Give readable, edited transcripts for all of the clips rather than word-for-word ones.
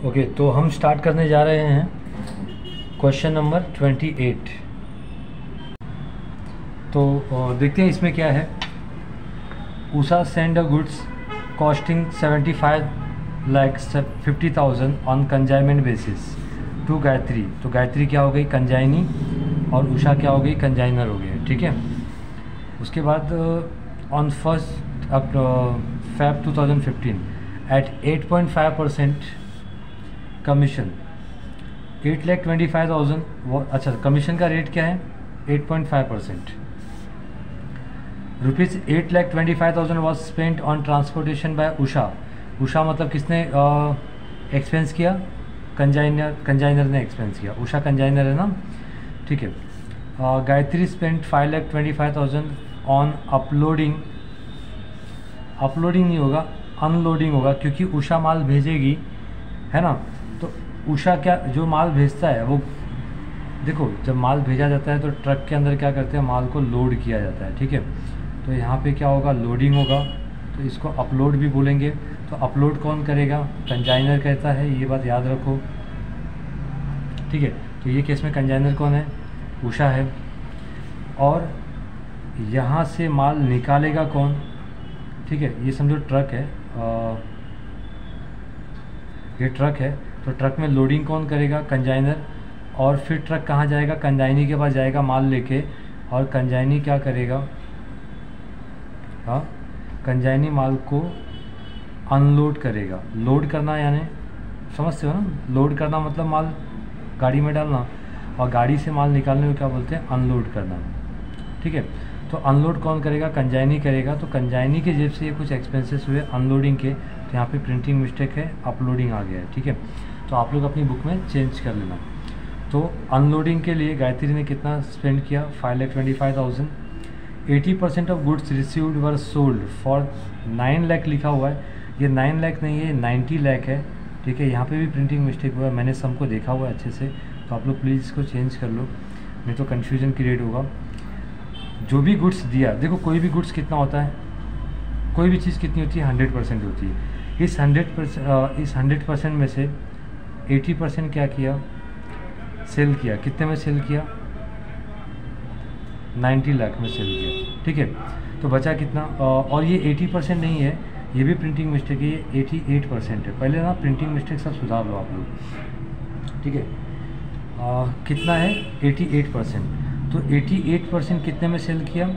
Okay, तो हम start करने जा रहे हैं क्वेश्चन नंबर 28। तो देखते हैं इसमें क्या है। Usha send a goods costing 75,50,000 on consignment basis to Gayatri. तो गायत्री क्या हो गई, कंजाइनी, और उषा क्या हो गई, कंजाइनर हो गई, ठीक है। उसके बाद ऑन 1 Feb 2015 एट 8.5% कमीशन 8,25,000। अच्छा, कमीशन का रेट क्या है, 8.5%। Rupees 8,25,000 was spent on transportation by Usha. Usha मतलब किसने एक्सपेंस किया, कंजाइनर ने एक्सपेंस किया। उषा कंजाइनर है ना, ठीक है। Gayatri spent 5,25,000 on uploading. Uploading नहीं होगा, अनलोडिंग होगा, क्योंकि उषा माल भेजेगी, है ना। तो उषा क्या, जो माल भेजता है वो, देखो जब माल भेजा जाता है तो ट्रक के अंदर क्या करते हैं, माल को लोड किया जाता है, ठीक है। तो यहाँ पे क्या होगा, लोडिंग होगा, तो इसको अपलोड भी बोलेंगे। तो अपलोड कौन करेगा, कंजाइनर कहता है, ये बात याद रखो, ठीक है। तो ये केस में कंजाइनर कौन है, उषा है। और यहाँ से माल निकालेगा कौन, ठीक है। ये समझो ट्रक है, ये ट्रक है, तो ट्रक में लोडिंग कौन करेगा, कंजाइनर। और फिर ट्रक कहाँ जाएगा, कंजाइनी के पास जाएगा माल लेके, और कंजाइनी क्या करेगा, हाँ, कंजाइनी माल को अनलोड करेगा। लोड करना यानी समझते हो ना, लोड करना मतलब माल गाड़ी में डालना, और गाड़ी से माल निकालने को क्या बोलते हैं, अनलोड करना, ठीक है। तो अनलोड कौन करेगा, कंजाइनी करेगा। तो कंजाइनी के जेब से ये कुछ एक्सपेंसेस हुए अनलोडिंग के, तो यहाँ पे प्रिंटिंग मिस्टेक है, अपलोडिंग आ गया है, ठीक है। तो आप लोग अपनी बुक में चेंज कर लेना। तो अनलोडिंग के लिए गायत्री ने कितना स्पेंड किया, 5,25,000। 80% of goods received were sold for 9 lakh लिखा हुआ है, ये 9 लाख नहीं है, 90 लाख है, ठीक है। यहाँ पे भी प्रिंटिंग मिस्टेक हुआ है, मैंने सबको देखा हुआ है अच्छे से, तो आप लोग प्लीज़ इसको चेंज कर लो, नहीं तो कन्फ्यूजन क्रिएट होगा। जो भी गुड्स दिया, देखो कोई भी गुड्स कितना होता है, कोई भी चीज़ कितनी होती है, 100% होती है। इस 100% में से 80% क्या किया, सेल किया। कितने में सेल किया, 90 लाख में सेल किया, ठीक है। तो बचा कितना, और ये 80% नहीं है, ये भी प्रिंटिंग मिस्टेक है, ये 88% है। पहले ना प्रिंटिंग मिस्टेक सब सुधार लो आप लोग, ठीक है। कितना है, 88%। तो 88% कितने में सेल किया,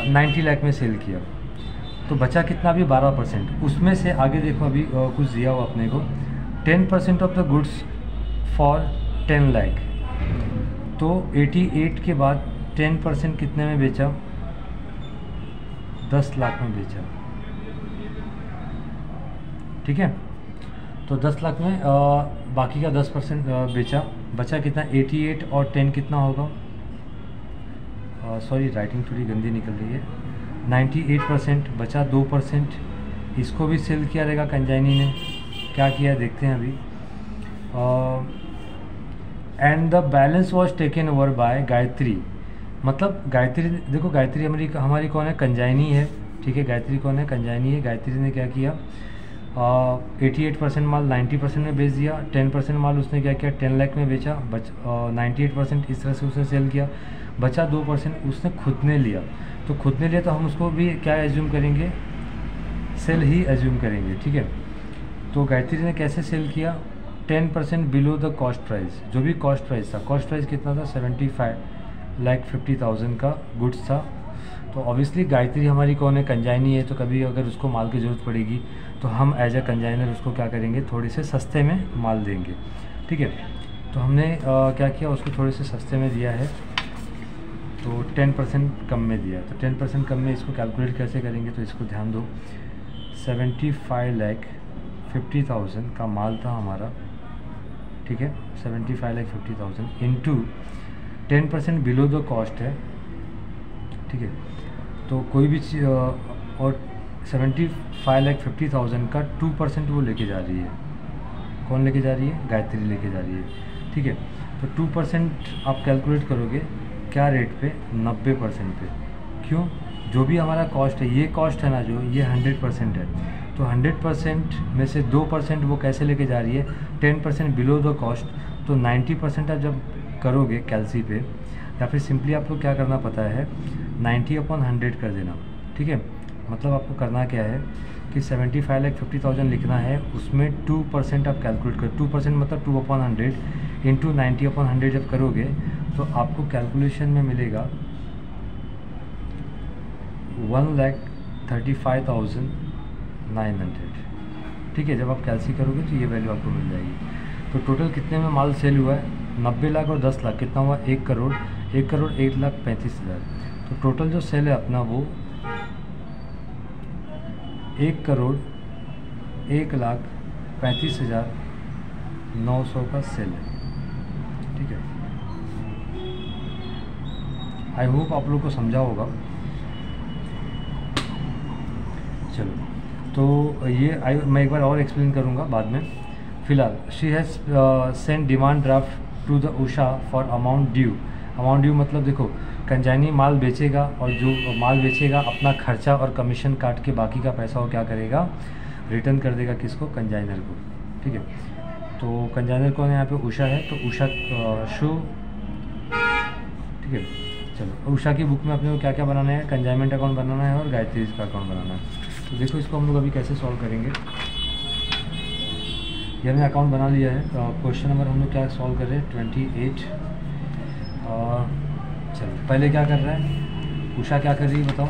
90 लाख में सेल किया। तो बचा कितना, अभी 12%। उसमें से आगे देखो, अभी कुछ दिया हुआ अपने को, 10% of the goods for 10 lakh. तो 88 के बाद 10% कितने में बेचा, 10 लाख में बेचा, ठीक है। तो 10 लाख में बाकी का 10% बेचा, बचा कितना, 88 और 10 कितना होगा, सॉरी राइटिंग थोड़ी गंदी निकल रही है, 98%। बचा 2%, इसको भी सेल किया रहेगा कंजाइनी ने। क्या किया देखते हैं अभी। And the balance was taken over by Gayatri. मतलब गायत्री, देखो गायत्री हमारी कौन है, कंजाइनी है, ठीक है। गायत्री कौन है, कंजाइनी है। गायत्री ने क्या किया, 88% माल 90% में बेच दिया, 10% माल उसने क्या किया, 10 लाख में बेचा, 98% इस तरह से उसने सेल किया। बचा 2% उसने खुद ने लिया। तो खुद ने लिया तो हम उसको भी क्या एज्यूम करेंगे, सेल ही एज्यूम करेंगे, ठीक है। तो गायत्री ने कैसे सेल किया, 10% बिलो द कॉस्ट प्राइस। जो भी कॉस्ट प्राइस था, कॉस्ट प्राइस कितना था, 75,50,000 का गुड्स था। तो ऑब्वियसली गायत्री हमारी कौन है, कंजाइनी है। तो कभी अगर उसको माल की ज़रूरत पड़ेगी तो हम एज ए कंजाइनर उसको क्या करेंगे, थोड़े से सस्ते में माल देंगे, ठीक है। तो हमने क्या किया, उसको थोड़े से सस्ते में दिया है, तो 10% कम में दिया है। तो 10% कम में इसको कैलकुलेट कैसे करेंगे, तो इसको ध्यान दो। 75,50,000 का माल था हमारा, ठीक है। 75,50,000 इंटू 10% बिलो द कॉस्ट है, ठीक है। तो कोई भी चीज़, और 75,50,000 का 2% वो लेके जा रही है। कौन लेके जा रही है, गायत्री लेके जा रही है, ठीक है। तो 2% आप कैलकुलेट करोगे क्या रेट पे, 90% पे। क्यों, जो भी हमारा कॉस्ट है, ये कॉस्ट है ना जो, ये 100% है। तो तो 100% में से 2% वो कैसे लेके जा रही है, 10% बिलो द कॉस्ट। तो 90% आप जब करोगे कैलसी पे, या फिर सिंपली आपको क्या करना पता है, 90/100 कर देना। ठीक है, मतलब आपको करना क्या है कि 75,50,000 लिखना है, उसमें 2% आप कैलकुलेट कर, 2% मतलब 2/100 इंटू 90/100 जब करोगे तो आपको कैलकुलेशन में मिलेगा 1,35,900। ठीक है, जब आप कैलसी करोगे तो ये वैल्यू आपको मिल जाएगी। तो टोटल कितने में माल सेल हुआ है, 90 लाख और 10 लाख, कितना हुआ 1 करोड़, 1 करोड़ 1,35,000। तो टोटल जो सेल है अपना वो 1 करोड़ 1,35,900 का सेल है। ठीक है, आई होप आप लोग को समझा होगा। चलो, तो ये मैं एक बार और एक्सप्लेन करूँगा बाद में। फ़िलहाल she has send demand draft to the Usha for amount due. Amount due मतलब देखो, कंजाइनी माल बेचेगा और जो माल बेचेगा अपना खर्चा और कमीशन काट के बाकी का पैसा वो क्या करेगा, रिटर्न कर देगा किसको, कंजाइनर को। ठीक है, तो कंजाइनर कौन है यहाँ पे, उषा है। तो उषा शो, ठीक है। चलो, उषा की बुक में अपने को क्या क्या बनाना है, कंजाइनमेंट अकाउंट बनाना है और गायत्री का अकाउंट बनाना है। तो देखो इसको हम लोग अभी कैसे सॉल्व करेंगे। ये हमने अकाउंट बना लिया है। क्वेश्चन नंबर हम लोग क्या सॉल्व कर रहे हैं, 28। चलो, पहले क्या कर रहा है, उषा क्या कर रही है बताओ,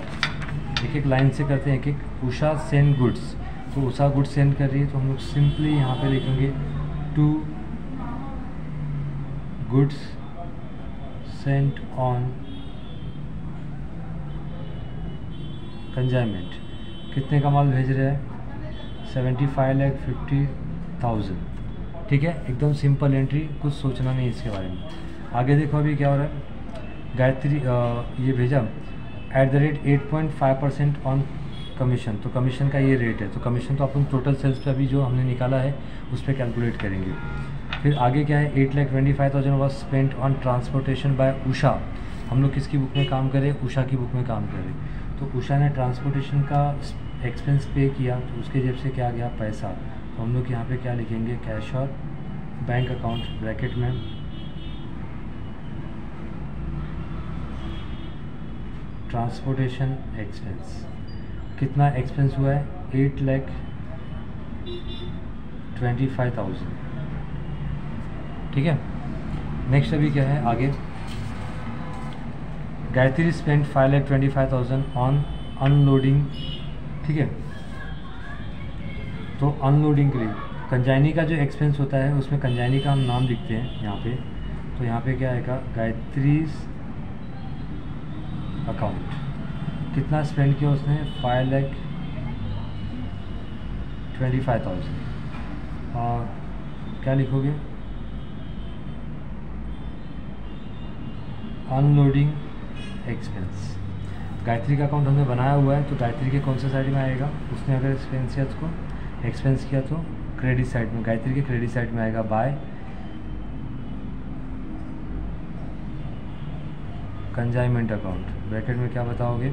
एक एक लाइन से करते हैं एक एक। उषा सेंड गुड्स, तो उषा गुड्स सेंड कर रही है, तो हम लोग सिंपली यहाँ पे लिखेंगे to goods Saint on consignment. कितने का माल भेज रहा है, 75,50,000। ठीक है, एकदम सिंपल एंट्री, कुछ सोचना नहीं इसके बारे में। आगे देखो अभी क्या हो रहा है, गायत्री ये भेजा @8.5% ऑन कमीशन। तो कमीशन का ये रेट है, तो कमीशन तो अपन टोटल सेल्स पे अभी जो हमने निकाला है उस पर कैलकुलेट करेंगे। फिर आगे क्या है, 8,25,000 was spent on transportation by Usha. हम लोग किसकी बुक में काम करें, उषा की बुक में काम करें। तो उषा ने ट्रांसपोर्टेशन का एक्सपेंस पे किया, तो उसके जेब से क्या गया, पैसा। तो हम लोग यहाँ पे क्या लिखेंगे, कैश और बैंक अकाउंट ब्रैकेट में ट्रांसपोर्टेशन एक्सपेंस। कितना एक्सपेंस हुआ है, 8,25,000। ठीक है, नेक्स्ट अभी क्या है आगे, गायत्री स्पेंड 5,25,000 ऑन अनलोडिंग। ठीक है, तो अनलोडिंग के लिए कंजाइनी का जो एक्सपेंस होता है उसमें कंजाइनी का हम नाम लिखते हैं यहाँ पे। तो यहाँ पे क्या आएगा, गायत्री अकाउंट। कितना स्पेंड किया उसने, 5,25,000। और क्या लिखोगे, अनलोडिंग एक्सपेंस। गायत्री का अकाउंट हमने बनाया हुआ है, तो गायत्री के कौन से साइड में आएगा, उसने अगर एक्सपेंस किया तो क्रेडिट साइड में, गायत्री के क्रेडिट साइड में आएगा बाय कंजाइनमेंट अकाउंट। ब्रैकेट में क्या बताओगे,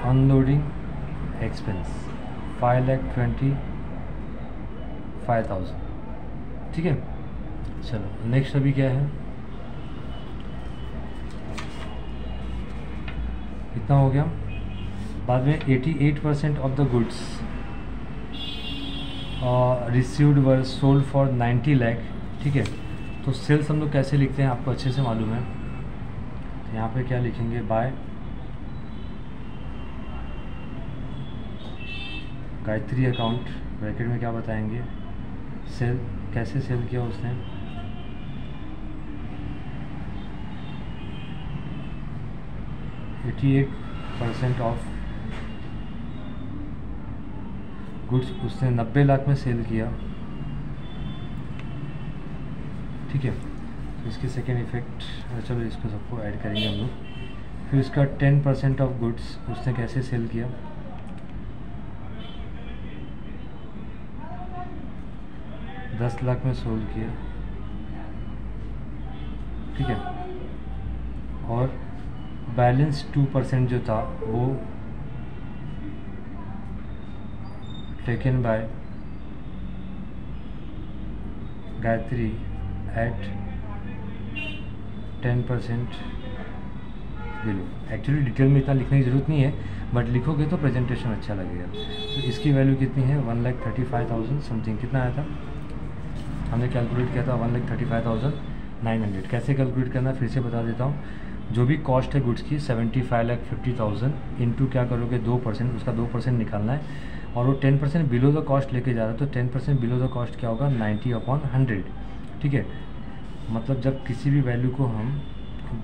अनलोडिंग एक्सपेंस 5,25,000। ठीक है, चलो नेक्स्ट अभी क्या है, कितना हो गया, बाद में 88% of the goods received were sold for 90 lakh. ठीक है, तो सेल्स हम लोग कैसे लिखते हैं आपको अच्छे से मालूम है। तो यहाँ पे क्या लिखेंगे, बाय गायत्री अकाउंट ब्रैकेट में क्या बताएंगे, सेल, कैसे सेल किया उसने, %88 ऑफ गुड्स उसने 90 लाख में सेल किया। ठीक है, तो इसके सेकेंड इफेक्ट, चलो इसको सबको ऐड करेंगे हम लोग। फिर इसका 10% ऑफ गुड्स उसने कैसे सेल किया, 10 लाख में सोल्ड किया। ठीक है, और बैलेंस 2% जो था वो taken by Gayatri at 10% below. Actually detail में इतना लिखने की ज़रूरत नहीं है, बट लिखोगे तो प्रेजेंटेशन अच्छा लगेगा। तो इसकी वैल्यू कितनी है, 1,35,000 समथिंग। कितना आया था, हमने कैलकुलेट किया था 1,35,900। कैसे कैलकुलेट करना फिर से बता देता हूँ। जो भी कॉस्ट है गुड्स की 75,50,000 इंटू क्या करोगे 2%, उसका 2% निकालना है। और वो 10% बिलो द कॉस्ट लेके जा रहा है, तो 10% बिलो द कॉस्ट क्या होगा, 90/100। ठीक है, मतलब जब किसी भी वैल्यू को हम,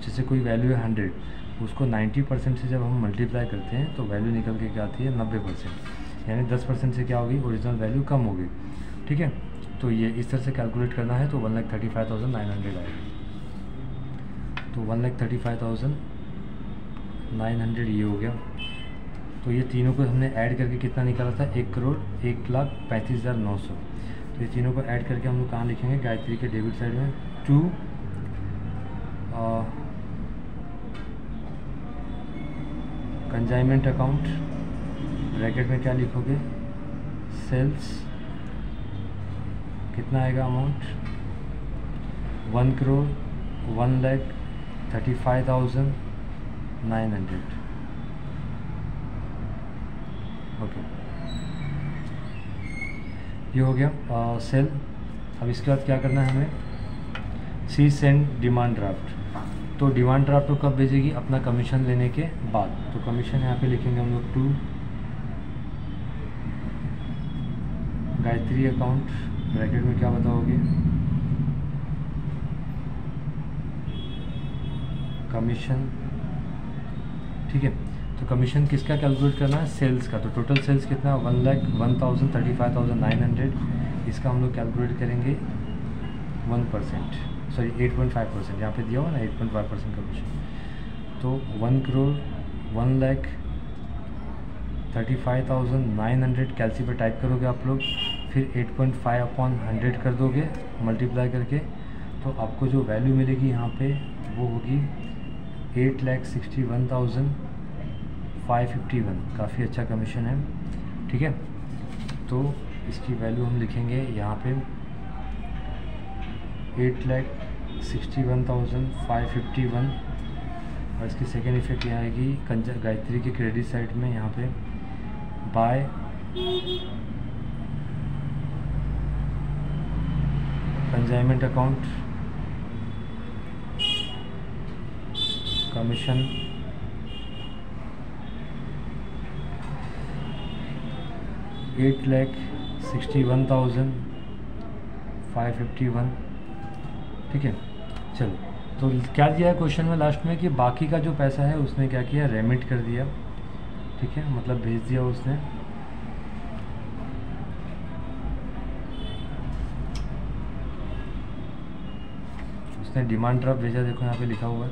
जैसे कोई वैल्यू है 100, उसको 90% से जब हम मल्टीप्लाई करते हैं तो वैल्यू निकल के क्या आती है, 90%। यानी 10% से क्या होगी, ओरिजिनल वैल्यू कम होगी। ठीक है, तो ये इस तरह से कैलकुलेट करना है। तो 1,35,900 आएगा। तो 1,35,900 ये हो गया। तो ये तीनों को हमने ऐड करके कितना निकाला था, 1,01,35,900। तो ये तीनों को ऐड करके हम लोग कहाँ लिखेंगे, गायत्री के डेबिट साइड में टू कंजाइनमेंट अकाउंट, ब्रैकेट में क्या लिखोगे, सेल्स। कितना आएगा अमाउंट, 1,01,35,900। ओके, ये हो गया सेल। अब इसके बाद क्या करना है हमें, सी सेंड डिमांड ड्राफ्ट। तो डिमांड ड्राफ्ट को कब भेजेगी, अपना कमीशन लेने के बाद। तो कमीशन यहाँ पे लिखेंगे हम लोग टू गायत्री अकाउंट, ब्रैकेट में क्या बताओगे, कमीशन। ठीक है, तो कमीशन किसका कैलकुलेट करना है, सेल्स का। तो टोटल सेल्स कितना है, 1,01,35,900। इसका हम लोग कैलकुलेट करेंगे 1%, सॉरी 8.5%। यहाँ पे दिया हुआ ना 8.5% कमीशन। तो 1,35,900 कैलसी पे टाइप करोगे आप लोग, फिर 8.5/100 कर दोगे मल्टीप्लाई करके। तो आपको जो वैल्यू मिलेगी यहाँ पे वो होगी 8,61,551। काफ़ी अच्छा कमीशन है। ठीक है, तो इसकी वैल्यू हम लिखेंगे यहाँ पे 8,61,551। और इसकी सेकेंड इफेक्ट यहाँ आएगी गायत्री की क्रेडिट साइड में, यहाँ पे बाय कंजाइनमेंट अकाउंट कमीशन 8,61,551। ठीक है, चलो। तो क्या दिया है क्वेश्चन में लास्ट में कि बाकी का जो पैसा है उसने क्या किया, रेमिट कर दिया। ठीक है, मतलब भेज दिया उसने। डिमांड ड्राफ्ट भेजा, देखो यहाँ पे लिखा हुआ है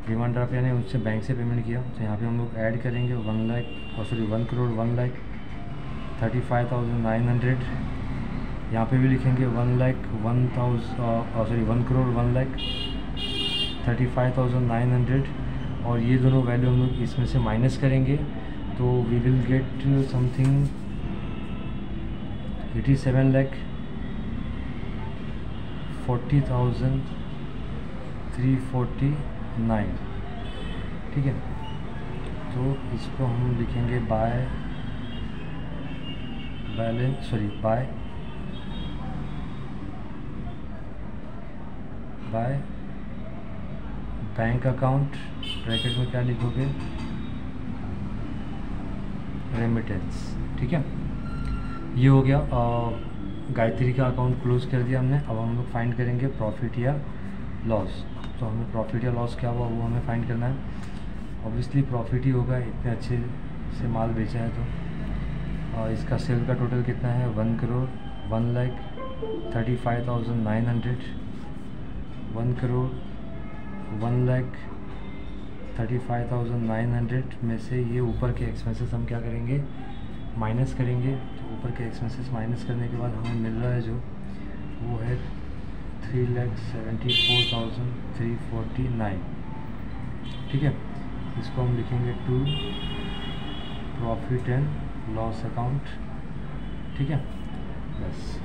डिमांड ड्राफ्ट, यानी उससे बैंक से पेमेंट किया। तो यहाँ पे हम लोग ऐड करेंगे 1,01,35,900। यहाँ पे भी लिखेंगे 1,01,35,900। और ये दोनों वैल्यू हम लोग इसमें से माइनस करेंगे, तो वी विल गेट समथिंग 87,40,349। ठीक है, तो इसको हम लिखेंगे by balance, sorry by bank account, bracket में क्या लिखोगे, रेमिटेंस। ठीक है, ये हो गया। गायत्री का अकाउंट क्लोज कर दिया हमने। अब हम लोग फाइंड करेंगे प्रॉफिट या लॉस। तो हमें प्रॉफिट या लॉस क्या हुआ वो हमें फाइंड करना है। ऑब्वियसली प्रॉफिट ही होगा, इतने अच्छे से माल बेचा है तो। इसका सेल का टोटल कितना है, 1,01,35,900। 1,01,35,900 में से ये ऊपर के एक्सपेंसेस हम क्या करेंगे, माइनस करेंगे। तो ऊपर के एक्सपेंसेस माइनस करने के बाद हमें मिल रहा है जो वो है 3,74,349। ठीक है, इसको हम लिखेंगे to profit and loss account. ठीक है। बस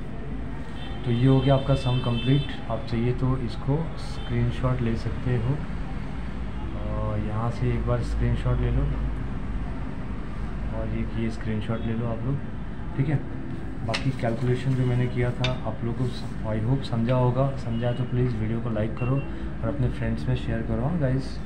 तो ये हो गया आपका सम कंप्लीट। आप चाहिए तो इसको स्क्रीनशॉट ले सकते हो और यहाँ से एक बार स्क्रीनशॉट ले लो और ये स्क्रीनशॉट ले लो आप लोग, ठीक है। बाकी कैलकुलेशन जो मैंने किया था आप लोगों को आई होप समझा होगा। समझा तो प्लीज़ वीडियो को लाइक करो और अपने फ्रेंड्स में शेयर करो गाइस।